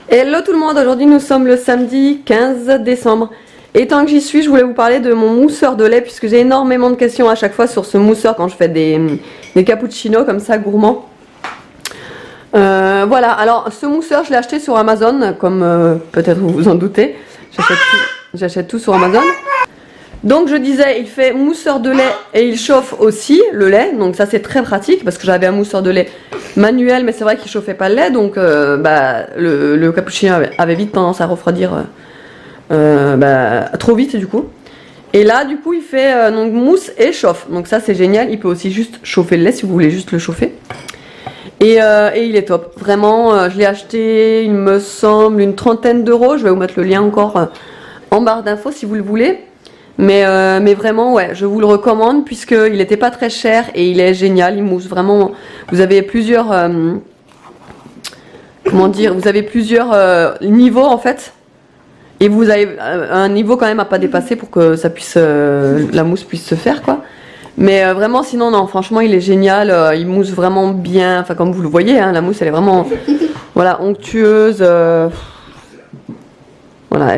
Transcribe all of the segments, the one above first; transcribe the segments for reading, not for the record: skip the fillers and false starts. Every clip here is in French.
Hello tout le monde, aujourd'hui nous sommes le samedi 15 décembre. Et tant que j'y suis, je voulais vous parler de mon mousseur de lait puisque j'ai énormément de questions à chaque fois sur ce mousseur quand je fais des cappuccinos comme ça gourmands. Voilà, alors ce mousseur je l'ai acheté sur Amazon comme peut-être vous vous en doutez. J'achète tout sur Amazon. Donc je disais, il fait mousseur de lait et il chauffe aussi le lait, donc ça c'est très pratique parce que j'avais un mousseur de lait manuel mais c'est vrai qu'il chauffait pas le lait, donc le cappuccino avait vite tendance à refroidir trop vite du coup. Et là du coup il fait donc mousse et chauffe, donc ça c'est génial, il peut aussi juste chauffer le lait si vous voulez juste le chauffer. Et il est top, vraiment je l'ai acheté il me semble une trentaine d'euros, je vais vous mettre le lien encore en barre d'infos si vous le voulez. Mais vraiment, ouais, je vous le recommande puisqu'il n'était pas très cher et il est génial, il mousse vraiment. Vous avez plusieurs, comment dire, vous avez plusieurs niveaux en fait. Et vous avez un niveau quand même à pas dépasser pour que ça puisse, la mousse puisse se faire quoi. Mais vraiment, sinon, non, franchement, il est génial, il mousse vraiment bien. Enfin, comme vous le voyez, hein, la mousse, elle est vraiment, voilà, onctueuse. Voilà,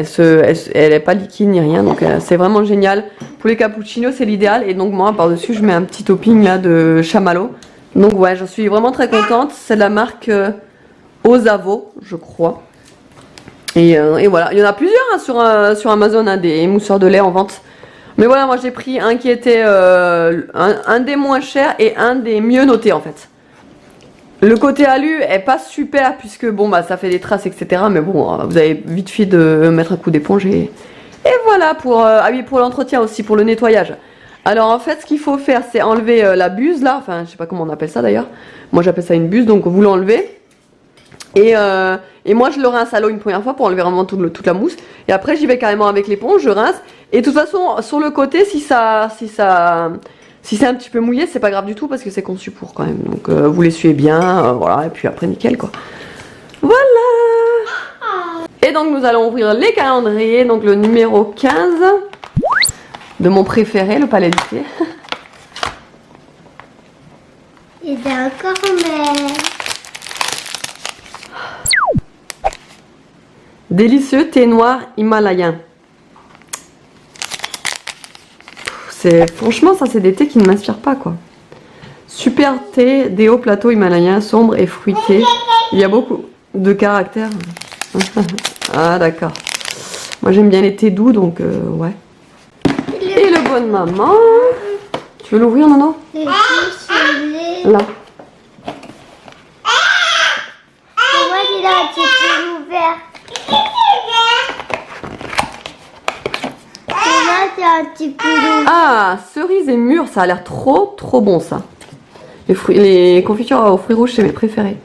elle est pas liquide ni rien, donc c'est vraiment génial. Pour les cappuccinos, c'est l'idéal. Et donc moi, par-dessus, je mets un petit topping là de chamallow. Donc ouais, j'en suis vraiment très contente. C'est de la marque Osavo, je crois. Et voilà, il y en a plusieurs hein, sur Amazon, hein, des mousseurs de lait en vente. Mais voilà, moi j'ai pris un qui était un des moins chers et un des mieux notés en fait. Le côté alu est pas super puisque bon bah ça fait des traces etc, mais bon vous avez vite fait de mettre un coup d'éponge et voilà pour oui, pour l'entretien aussi, pour le nettoyage. Alors en fait ce qu'il faut faire c'est enlever la buse là, enfin je sais pas comment on appelle ça d'ailleurs, moi j'appelle ça une buse, donc vous l'enlevez et moi je le rince à l'eau une première fois pour enlever vraiment toute la mousse et après j'y vais carrément avec l'éponge, je rince et de toute façon sur le côté si c'est un petit peu mouillé, c'est pas grave du tout parce que c'est conçu pour quand même. Donc vous l'essuyez bien, voilà, et puis après nickel quoi. Voilà. Et donc nous allons ouvrir les calendriers, donc le numéro 15 de mon préféré, le palais du thé. Et d'accord, mais... Délicieux thé noir himalayen. Franchement, ça c'est des thés qui ne m'inspirent pas quoi. Super thé des hauts plateaux himalayens, sombre et fruité. Il y a beaucoup de caractère. Ah d'accord. Moi j'aime bien les thés doux donc ouais. Et le bonne maman. Tu veux l'ouvrir Nono? Là. Moi il a un petit peu ouvert. Un petit peu Ah, cerise et mûre, ça a l'air trop bon ça. Les confitures aux fruits rouges, c'est mes préférés.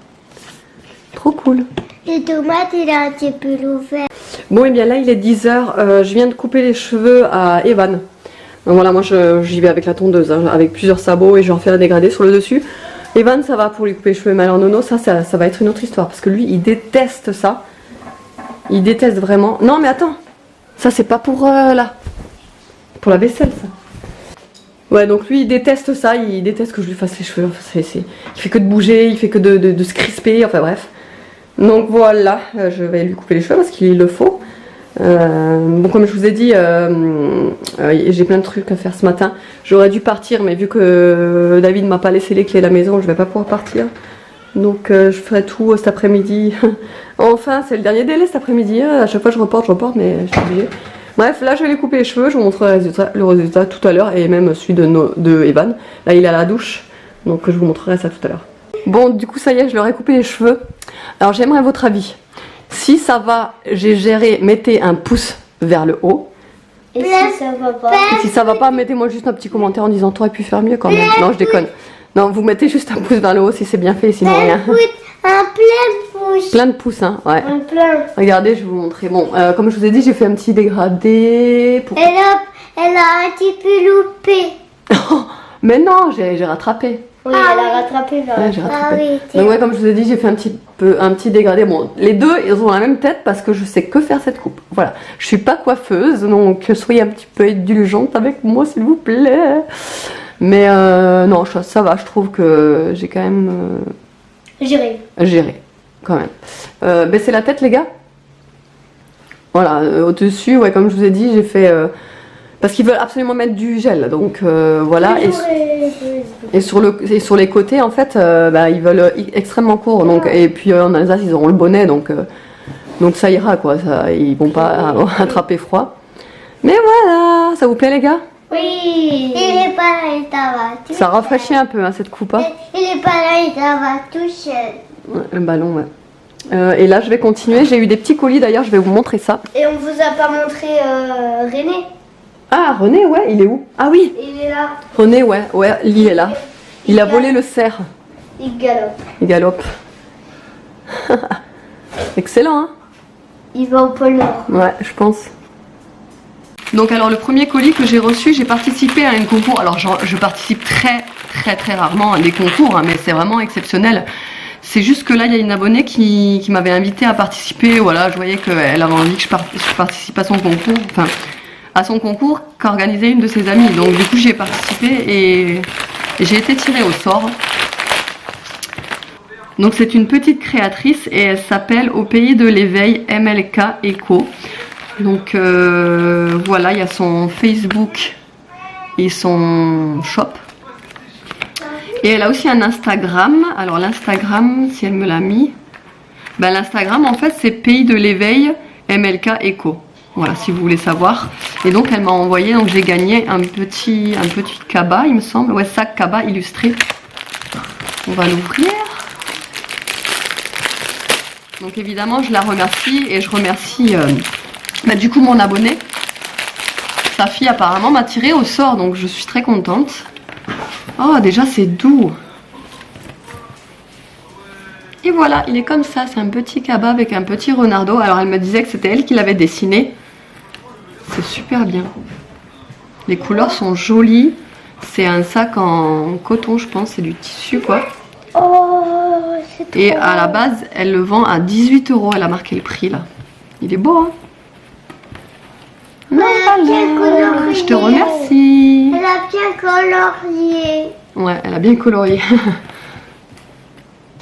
Trop cool. Les tomates, il a un petit peu ouvert. Bon, et bien là, il est 10h. Je viens de couper les cheveux à Evan. Donc voilà, moi j'y vais avec la tondeuse, hein, avec plusieurs sabots et je vais en faire un dégradé sur le dessus. Evan, ça va pour lui couper les cheveux, mais alors Nono, ça va être une autre histoire parce que lui, il déteste ça. Il déteste vraiment. Non, mais attends, ça c'est pas pour là. Pour la vaisselle ça. Ouais donc lui il déteste ça, il déteste que je lui fasse les cheveux, il fait que de bouger, il fait que de se crisper, enfin bref. Donc voilà, je vais lui couper les cheveux parce qu'il le faut. Bon comme je vous ai dit, j'ai plein de trucs à faire ce matin. J'aurais dû partir mais vu que David m'a pas laissé les clés de la maison, je vais pas pouvoir partir. Donc je ferai tout cet après-midi. Enfin c'est le dernier délai cet après-midi, à chaque fois je reporte mais je suis obligée. Bref, là je vais lui couper les cheveux, je vous montrerai le résultat tout à l'heure et même celui de Evan. Là il est à la douche, donc je vous montrerai ça tout à l'heure. Bon, du coup ça y est, je leur ai coupé les cheveux. Alors j'aimerais votre avis. Si ça va, j'ai géré, mettez un pouce vers le haut. Et si ça va pas? Et si ça va pas, mettez-moi juste un petit commentaire en disant t'aurais pu faire mieux quand même. Non, je déconne. Non, vous mettez juste un pouce vers le haut si c'est bien fait, sinon rien. Un plein pouce. Plein de pouces, hein, ouais. Un plein. Regardez, je vais vous montrer. Bon, comme je vous ai dit, j'ai fait un petit dégradé. Pour... Elle a un petit peu loupé. Mais non, j'ai rattrapé. Oui, elle a rattrapé. Ouais, j'ai rattrapé. Ah, oui, donc ouais, comme je vous ai dit, j'ai fait un petit dégradé. Bon, les deux, ils ont la même tête parce que je sais que faire cette coupe. Voilà, je suis pas coiffeuse, donc soyez un petit peu indulgente avec moi, s'il vous plaît. Mais non, ça va, je trouve que j'ai quand même géré. géré. quand même. Baissez la tête les gars. Voilà, au-dessus, ouais, comme je vous ai dit, j'ai fait... parce qu'ils veulent absolument mettre du gel, donc voilà. Et sur les côtés, en fait, ils veulent extrêmement court. Donc, et puis en Alsace, ils auront le bonnet, donc ça ira, quoi. Ça, ils vont pas attraper froid. Mais voilà, ça vous plaît les gars? Oui. Il est pas là, il va toucher. Ça rafraîchit un peu, hein, cette coupe. Hein. Il est pas là, il va toucher. Ouais, le ballon, ouais. Et là, je vais continuer. J'ai eu des petits colis, d'ailleurs, je vais vous montrer ça. Et on vous a pas montré René. Ah, René, ouais, il est où? Ah oui, Il est là. René, ouais, il est là. Il a volé le cerf. Il galope. Il galope. Excellent, hein? Il va au pôle Nord. Ouais, je pense. Donc alors le premier colis que j'ai reçu, j'ai participé à un concours. Alors je participe très rarement à des concours, hein, mais c'est vraiment exceptionnel. C'est juste que là, il y a une abonnée qui m'avait invité à participer. Voilà, je voyais qu'elle avait envie que je participe à son concours. Enfin, à son concours qu'a organisé une de ses amies. Donc du coup, j'y ai participé et j'ai été tirée au sort. Donc c'est une petite créatrice et elle s'appelle Au pays de l'éveil MLK Eco. Donc voilà, il y a son Facebook et son shop. Et elle a aussi un Instagram. Alors l'Instagram, si elle me l'a mis, l'Instagram en fait c'est Pays de l'éveil MLK Eco. Voilà, si vous voulez savoir. Et donc elle m'a envoyé, donc j'ai gagné un petit cabas, il me semble. Ouais, sac cabas illustré. On va l'ouvrir. Donc évidemment, je la remercie et je remercie du coup mon abonné. Sa fille apparemment m'a tiré au sort, donc je suis très contente. Oh, déjà c'est doux. Et voilà, il est comme ça, c'est un petit cabas avec un petit renardeau. Alors elle me disait que c'était elle qui l'avait dessiné. C'est super bien. Les couleurs sont jolies. C'est un sac en coton, je pense, c'est du tissu quoi. Oh, c'est trop. Et à la base, elle le vend à 18 €. Elle a marqué le prix là. Il est beau, hein? Voilà. Je te remercie. Elle a bien colorié. Ouais, elle a bien colorié.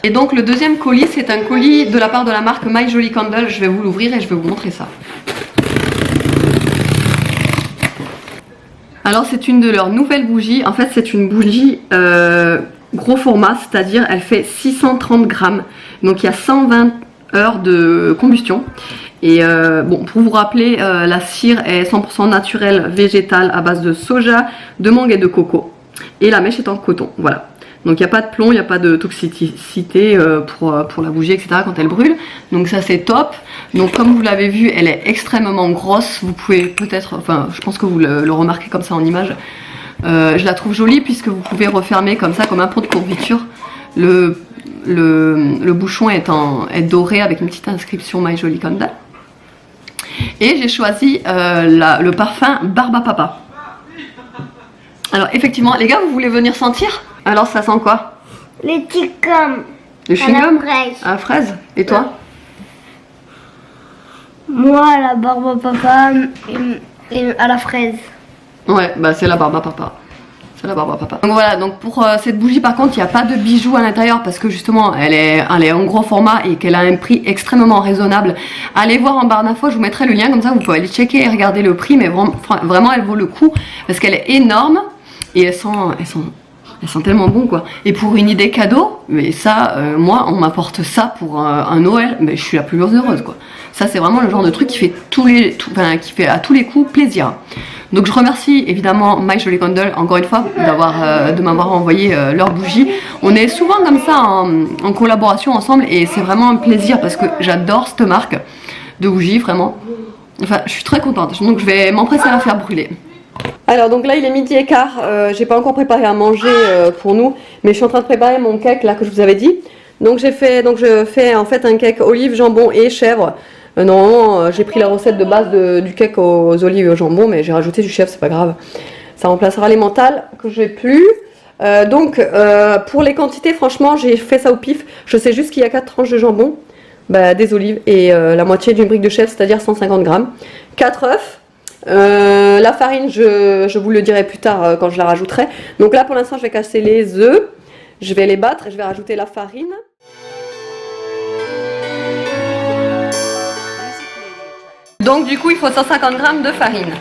Et donc le deuxième colis, c'est un colis de la part de la marque My Jolly Candle. Je vais vous l'ouvrir et je vais vous montrer ça. Alors c'est une de leurs nouvelles bougies. En fait c'est une bougie gros format, c'est-à-dire elle fait 630 grammes. Donc il y a 120 heures de combustion. Et bon, pour vous rappeler, la cire est 100% naturelle, végétale, à base de soja, de mangue et de coco. Et la mèche est en coton, voilà. Donc il n'y a pas de plomb, il n'y a pas de toxicité pour la bougie, etc. quand elle brûle. Donc ça c'est top. Donc comme vous l'avez vu, elle est extrêmement grosse. Vous pouvez peut-être, enfin je pense que vous le remarquez comme ça en image. Je la trouve jolie puisque vous pouvez refermer comme ça, comme un pot de confiture. Le bouchon est doré avec une petite inscription My Jolly Candle. Et j'ai choisi le parfum Barba Papa. Alors effectivement, les gars, vous voulez venir sentir? Alors ça sent quoi? Les chewing-gums. Le chewing-gum? fraise. À la fraise. Et toi? Moi, à la barbe à papa et à la fraise. Ouais, bah c'est la Barba Papa. C'est la Barba Papa. Donc voilà, donc pour cette bougie par contre, il n'y a pas de bijoux à l'intérieur parce que justement, elle est en gros format et qu'elle a un prix extrêmement raisonnable. Allez voir en barre d'infos, je vous mettrai le lien, comme ça vous pouvez aller checker et regarder le prix, mais vraiment elle vaut le coup parce qu'elle est énorme et elles sont tellement bon quoi. Et pour une idée cadeau, mais ça, moi on m'apporte ça pour un Noël, mais je suis la plus heureuse quoi. Ça c'est vraiment le genre de truc qui fait qui fait à tous les coups plaisir. Donc je remercie évidemment My Jolly Candle encore une fois de m'avoir envoyé leur bougie. On est souvent comme ça en collaboration ensemble et c'est vraiment un plaisir parce que j'adore cette marque de bougie vraiment. Enfin je suis très contente, donc je vais m'empresser à la faire brûler. Alors donc là il est 12h15, j'ai pas encore préparé à manger pour nous, mais je suis en train de préparer mon cake là que je vous avais dit. Donc je fais en fait un cake olive, jambon et chèvre. Normalement j'ai pris la recette de base du cake aux olives et au jambon, mais j'ai rajouté du chèvre, c'est pas grave. Ça remplacera les mentales que j'ai plus. Pour les quantités, franchement j'ai fait ça au pif. Je sais juste qu'il y a 4 tranches de jambon, des olives et la moitié d'une brique de chèvre, c'est-à-dire 150 grammes. 4 œufs. La farine, je vous le dirai plus tard quand je la rajouterai. Donc là pour l'instant je vais casser les œufs, je vais les battre et je vais rajouter la farine. Donc du coup il faut 150 g de farine.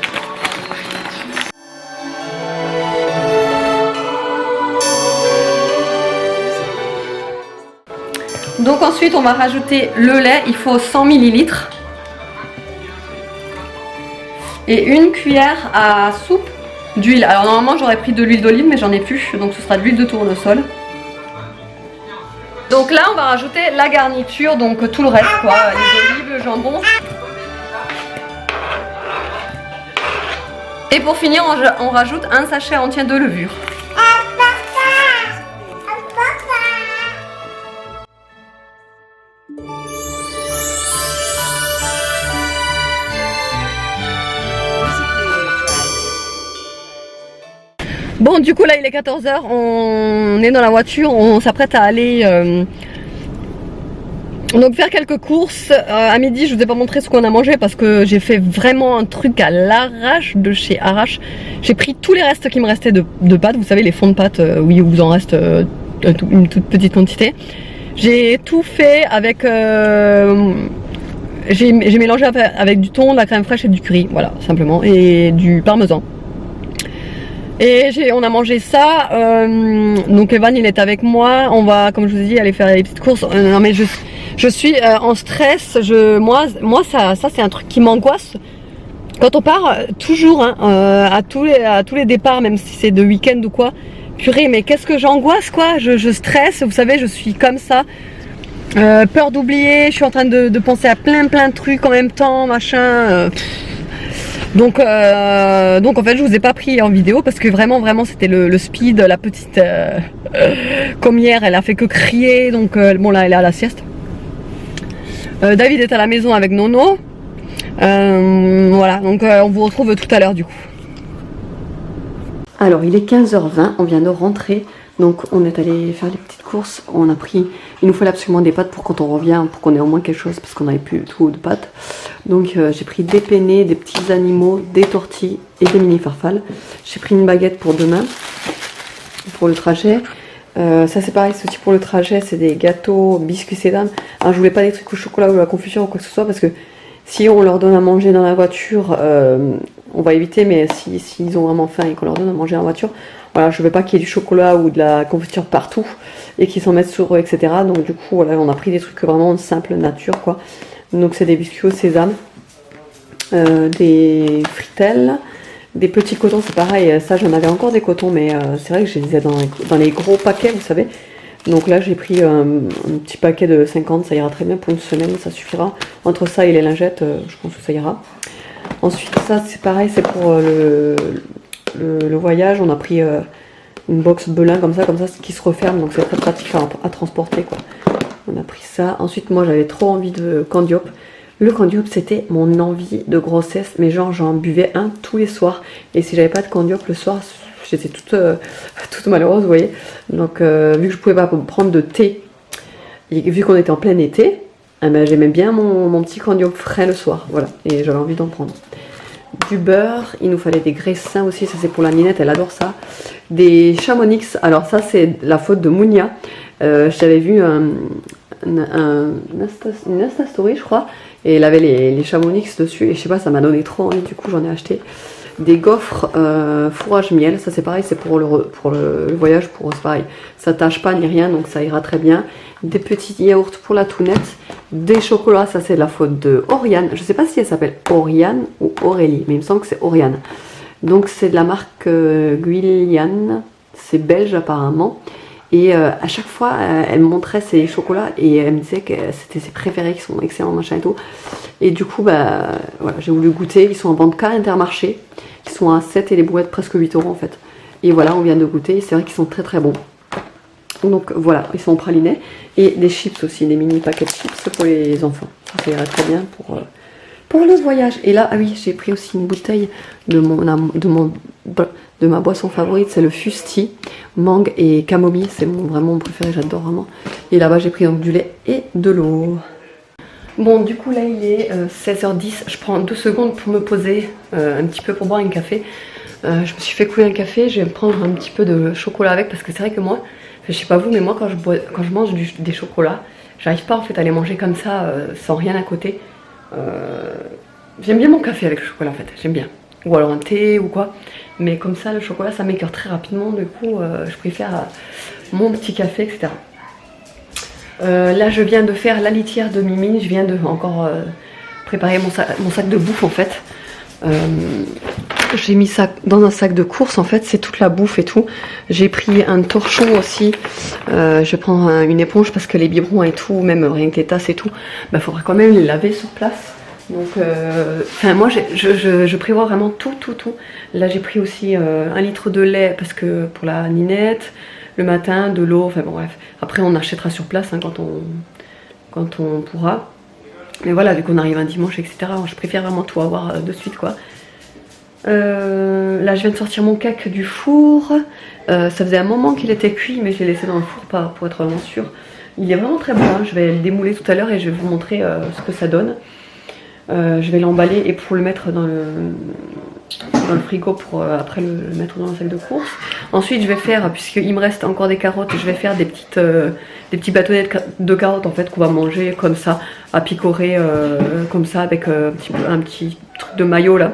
Donc ensuite on va rajouter le lait, il faut 100 ml. Et une cuillère à soupe d'huile. Alors normalement j'aurais pris de l'huile d'olive mais j'en ai plus, donc ce sera de l'huile de tournesol. Donc là on va rajouter la garniture, donc tout le reste quoi, les olives, le jambon. Et pour finir on rajoute un sachet entier de levure. Bon du coup là il est 14 h, on est dans la voiture, on s'apprête à aller donc faire quelques courses. À midi je vous ai pas montré ce qu'on a mangé parce que j'ai fait vraiment un truc à l'arrache de chez Arrache. J'ai pris tous les restes qui me restaient de pâtes, vous savez les fonds de pâtes où il vous en reste une toute petite quantité. J'ai tout fait avec... j'ai mélangé avec du thon, de la crème fraîche et du curry, voilà simplement, et du parmesan. Et on a mangé ça, donc Evan il est avec moi, on va comme je vous ai dit aller faire les petites courses. Non mais je suis en stress, moi ça c'est un truc qui m'angoisse. Quand on part toujours hein, à tous les départs, même si c'est de week-end ou quoi, purée mais qu'est-ce que j'angoisse quoi, je stresse, vous savez je suis comme ça. Peur d'oublier, je suis en train de penser à plein de trucs en même temps, machin. Donc en fait je vous ai pas pris en vidéo parce que vraiment c'était le speed, la petite comme hier elle a fait que crier, donc bon là elle est à la sieste. David est à la maison avec Nono. Voilà donc on vous retrouve tout à l'heure du coup. Alors il est 15 h 20, on vient de rentrer. Donc on est allé faire les petites courses, il nous fallait absolument des pâtes pour quand on revient, pour qu'on ait au moins quelque chose parce qu'on n'avait plus tout de pâtes. Donc j'ai pris des penne, des petits animaux, des tortilles et des mini farfales. J'ai pris une baguette pour demain, pour le trajet. Ça c'est pareil, c'est aussi pour le trajet, c'est des gâteaux, biscuits sédam. Alors je voulais pas des trucs au chocolat ou à la confusion ou quoi que ce soit parce que si on leur donne à manger dans la voiture, on va éviter, mais s'ils ont vraiment faim et qu'on leur donne à manger en voiture, voilà, je veux pas qu'il y ait du chocolat ou de la confiture partout et qu'ils s'en mettent sur eux, etc. Donc du coup, voilà, on a pris des trucs vraiment simples, nature, quoi. Donc c'est des biscuits au sésame, des fritelles, des petits cotons, c'est pareil, ça j'en avais encore des cotons, mais c'est vrai que je les ai dans les gros paquets, vous savez. Donc là j'ai pris un petit paquet de 50, ça ira très bien pour une semaine, ça suffira. Entre ça et les lingettes, je pense que ça ira. Ensuite ça c'est pareil, c'est pour le voyage, on a pris une box Belin comme ça qui se referme, donc c'est très pratique à transporter quoi. On a pris ça. Ensuite moi j'avais trop envie de candiop. Le candiop c'était mon envie de grossesse, mais genre j'en buvais un tous les soirs. Et si j'avais pas de candiop le soir, j'étais toute malheureuse, vous voyez. Donc vu que je pouvais pas prendre de thé, et vu qu'on était en plein été, eh ben, j'aimais bien mon petit candiop frais le soir, voilà. Et j'avais envie d'en prendre. Du beurre, il nous fallait des graissins aussi, ça c'est pour la Ninette, elle adore ça. Des chamonix, alors ça c'est la faute de Mounia. J'avais vu une Insta Story je crois, et elle avait les chamonix dessus, et je sais pas, ça m'a donné trop envie, du coup j'en ai acheté. Des gaufres fourrage miel, ça c'est pareil, c'est pour le voyage, c'est pareil, ça tâche pas ni rien, donc ça ira très bien. Des petits yaourts pour la tounette, des chocolats, ça c'est de la faute de Oriane, je sais pas si elle s'appelle Oriane ou Aurélie, mais il me semble que c'est Oriane. Donc c'est de la marque Guiliane, c'est belge apparemment. Et à chaque fois, elle me montrait ses chocolats et elle me disait que c'était ses préférés, qui sont excellents, machin et tout. Et du coup, bah, voilà, j'ai voulu goûter. Ils sont en vente qu'à Intermarché. Ils sont à 7 et les boulettes presque 8 € en fait. Et voilà, on vient de goûter. C'est vrai qu'ils sont très bons. Donc voilà, ils sont pralinés. Et des chips aussi, des mini paquets de chips pour les enfants. Ça irait très bien pour le voyage. Et là, ah oui, j'ai pris aussi une bouteille de ma boisson favorite, c'est le Fusti, mangue et camomille, c'est vraiment mon préféré, j'adore vraiment. Et là-bas j'ai pris donc du lait et de l'eau. Bon du coup là il est 16 h 10, je prends 2 secondes pour me poser un petit peu pour boire un café. Je me suis fait couler un café, je vais me prendre un petit peu de chocolat avec parce que c'est vrai que moi, je sais pas vous, mais moi quand je mange des chocolats, j'arrive pas en fait à les manger comme ça sans rien à côté. J'aime bien mon café avec le chocolat en fait, j'aime bien. Ou alors un thé ou quoi. Mais comme ça, le chocolat, ça m'écœure très rapidement. Du coup, je préfère mon petit café, etc. Là, je viens de faire la litière de Mimi. Je viens de encore préparer mon sac de bouffe en fait. J'ai mis ça dans un sac de course en fait, c'est toute la bouffe et tout. J'ai pris un torchon aussi. Je vais prendre une éponge parce que les biberons et tout, même rien que les tasses et tout, bah faudrait quand même les laver sur place. Donc, moi je prévois vraiment tout. Là j'ai pris aussi 1 litre de lait parce que pour la ninette, le matin, de l'eau, enfin bon bref. Après on achètera sur place hein, quand on pourra. Mais voilà, vu qu'on arrive un dimanche, etc., je préfère vraiment tout avoir de suite quoi. Là je viens de sortir mon cake du four. Ça faisait un moment qu'il était cuit, mais je l'ai laissé dans le four pour être vraiment sûre. Il est vraiment très bon, hein. Je vais le démouler tout à l'heure et je vais vous montrer ce que ça donne. Je vais l'emballer et pour le mettre dans le frigo pour après le mettre dans le sac de course. Ensuite je vais faire, puisqu'il me reste encore des carottes, je vais faire des petits bâtonnets de carottes en fait qu'on va manger comme ça, à picorer comme ça avec un petit truc de mayo là.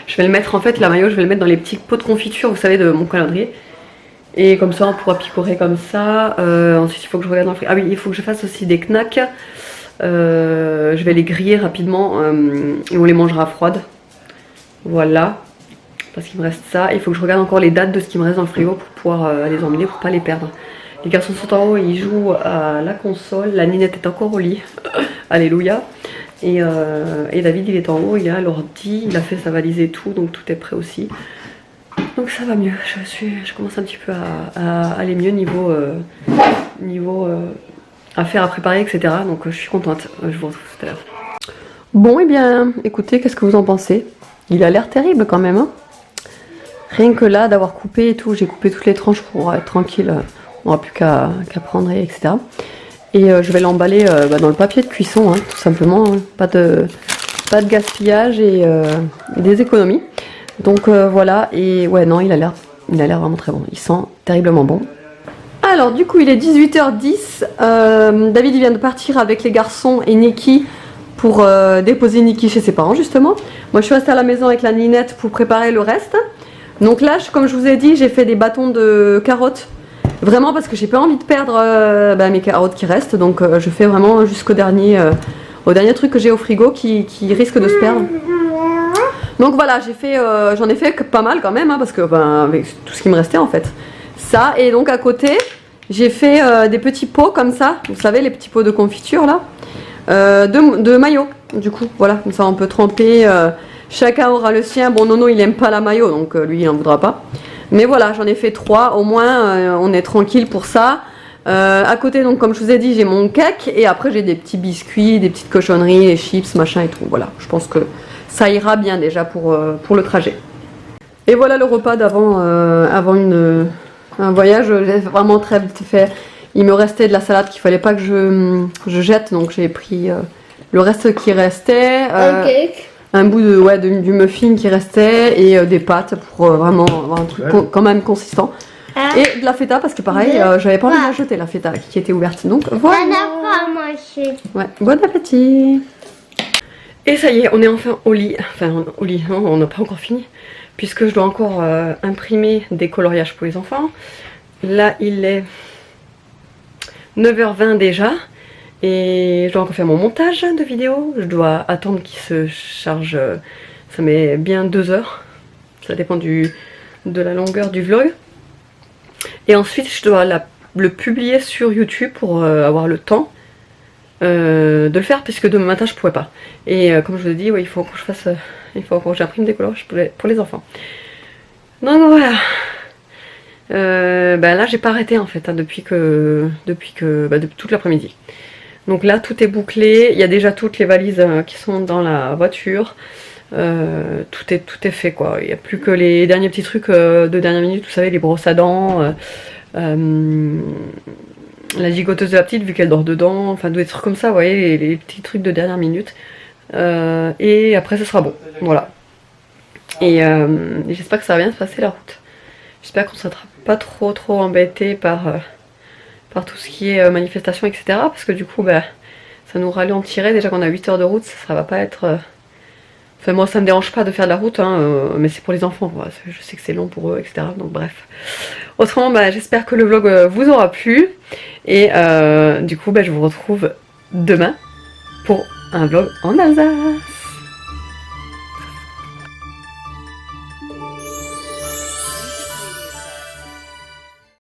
Je vais le mettre en fait, la mayo je vais le mettre dans les petits pots de confiture, vous savez, de mon calendrier. Et comme ça on pourra picorer comme ça. Ensuite il faut que je regarde dans le frigo. Ah oui, il faut que je fasse aussi des knacks. Je vais les griller rapidement et on les mangera froides. Voilà, parce qu'il me reste ça. Il faut que je regarde encore les dates de ce qui me reste dans le frigo pour pouvoir les emmener, pour pas les perdre. Les garçons sont en haut et ils jouent à la console. La Ninette est encore au lit. Alléluia. Et David il est en haut, il est à l'ordi, il a fait sa valise et tout, donc tout est prêt aussi. Donc ça va mieux, je commence un petit peu à aller mieux niveau affaires à préparer, etc. Donc je suis contente, je vous retrouve tout à l'heure. Bon et bien, écoutez, qu'est-ce que vous en pensez? Il a l'air terrible quand même, hein. Rien que là, d'avoir coupé et tout, j'ai coupé toutes les tranches pour être tranquille, on n'aura plus qu'à prendre, etc. Et je vais l'emballer dans le papier de cuisson, hein, tout simplement, hein. Pas de gaspillage et des économies. Donc voilà, et ouais non, il a l'air vraiment très bon, il sent terriblement bon. Alors du coup il est 18h10, David il vient de partir avec les garçons et Niki pour déposer Niki chez ses parents justement. Moi je suis restée à la maison avec la Ninette pour préparer le reste. Donc là comme je vous ai dit j'ai fait des bâtons de carottes, vraiment parce que j'ai pas envie de perdre mes carottes qui restent. Donc je fais vraiment jusqu'au dernier truc que j'ai au frigo qui risque de se perdre. Donc voilà, j'en ai fait pas mal quand même hein, parce que avec tout ce qui me restait en fait. Ça, et donc à côté j'ai fait des petits pots comme ça, vous savez les petits pots de confiture là, de mayo. Du coup voilà, comme ça on peut tremper, chacun aura le sien. Bon Nono il aime pas la mayo donc lui il en voudra pas. Mais voilà, j'en ai fait 3, au moins on est tranquille pour ça. À côté donc comme je vous ai dit j'ai mon cake et après j'ai des petits biscuits, des petites cochonneries, des chips, machin et tout. Voilà, je pense que ça ira bien déjà pour le trajet. Et voilà le repas d'avant un voyage, j'ai vraiment très vite fait. Il me restait de la salade qu'il fallait pas que je jette, donc j'ai pris le reste qui restait, un bout du muffin qui restait et des pâtes pour vraiment avoir un truc quand même consistant. Et de la feta parce que pareil, j'avais pas envie de la jeter la feta qui était ouverte, donc voilà. Ouais, bon appétit. Et ça y est, on est enfin au lit. Enfin au lit, non, on n'a pas encore fini. Puisque je dois encore imprimer des coloriages pour les enfants. Là, il est 9h20 déjà. Et je dois encore faire mon montage de vidéo. Je dois attendre qu'il se charge. Ça met bien 2 heures. Ça dépend de la longueur du vlog. Et ensuite, je dois le publier sur YouTube pour avoir le temps de le faire. Puisque demain matin, je ne pourrais pas. Et comme je vous ai dit, ouais, il faut que je fasse... il faut que j'imprime des coloriages pour les enfants. Donc voilà. Là j'ai pas arrêté en fait hein, depuis toute l'après-midi. Donc là tout est bouclé. Il y a déjà toutes les valises qui sont dans la voiture. Tout est fait quoi. Il n'y a plus que les derniers petits trucs de dernière minute. Vous savez, les brosses à dents, la gigoteuse de la petite vu qu'elle dort dedans. Enfin des trucs comme ça, vous voyez, les petits trucs de dernière minute. Et après ce sera bon, voilà. Et j'espère que ça va bien se passer la route. J'espère qu'on ne sera pas trop embêté par tout ce qui est manifestation, etc. Parce que du coup, ça ça nous ralentirait. Déjà qu'on a 8 heures de route, ça va pas être... Enfin moi ça me dérange pas de faire de la route, hein, mais c'est pour les enfants, quoi. Je sais que c'est long pour eux, etc. Donc bref. Autrement, bah, j'espère que le vlog vous aura plu. Et du coup, bah, je vous retrouve demain pour un vlog en Alsace.